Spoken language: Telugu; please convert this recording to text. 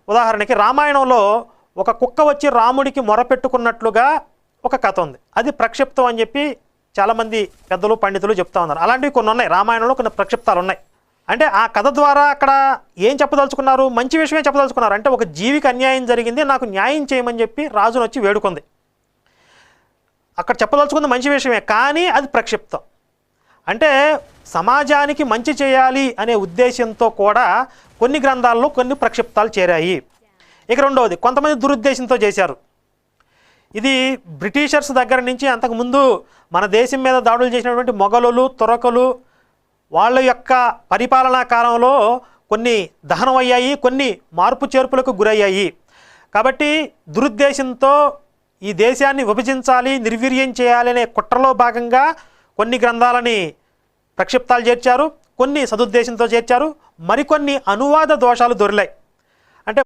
ఉదాహరణకి రామాయణంలో ఒక కుక్క వచ్చి రాముడికి మొరపెట్టుకున్నట్లుగా ఒక కథ ఉంది. అది ప్రక్షిప్తం అని చెప్పి చాలామంది పెద్దలు పండితులు చెప్తా ఉన్నారు. అలాంటివి కొన్ని ఉన్నాయి, రామాయణంలో కొన్ని ప్రక్షిప్తాలు ఉన్నాయి. అంటే ఆ కథ ద్వారా అక్కడ ఏం చెప్పదలుచుకున్నారు? మంచి విషయమే చెప్పదలుచుకున్నారు. అంటే ఒక జీవికి అన్యాయం జరిగింది, నాకు న్యాయం చేయమని చెప్పి రాజును వచ్చి వేడుకుంది. అక్కడ చెప్పదలుచుకుంది మంచి విషయమే, కానీ అది ప్రక్షిప్తం. అంటే సమాజానికి మంచి చేయాలి అనే ఉద్దేశంతో కూడా కొన్ని గ్రంథాల్లో కొన్ని ప్రక్షిప్తాలు చేరాయి. ఇక రెండవది, కొంతమంది దురుద్దేశంతో చేశారు. ఇది బ్రిటిషర్స్ దగ్గర నుంచి అంతకుముందు మన దేశం మీద దాడులు చేసినటువంటి మొఘలులు, తురకలు వాళ్ళ యొక్క పరిపాలనా కాలంలో కొన్ని దహనం అయ్యాయి, కొన్ని మార్పు చేర్పులకు గురయ్యాయి. కాబట్టి దురుద్దేశంతో ఈ దేశాన్ని విభజించాలి, నిర్వీర్యం చేయాలి అనే కుట్రలో భాగంగా కొన్ని గ్రంథాలని ప్రక్షిప్తాలు చేర్చారు, కొన్ని సదుద్దేశంతో చేర్చారు, మరికొన్ని అనువాద దోషాలు దొరిలాయి.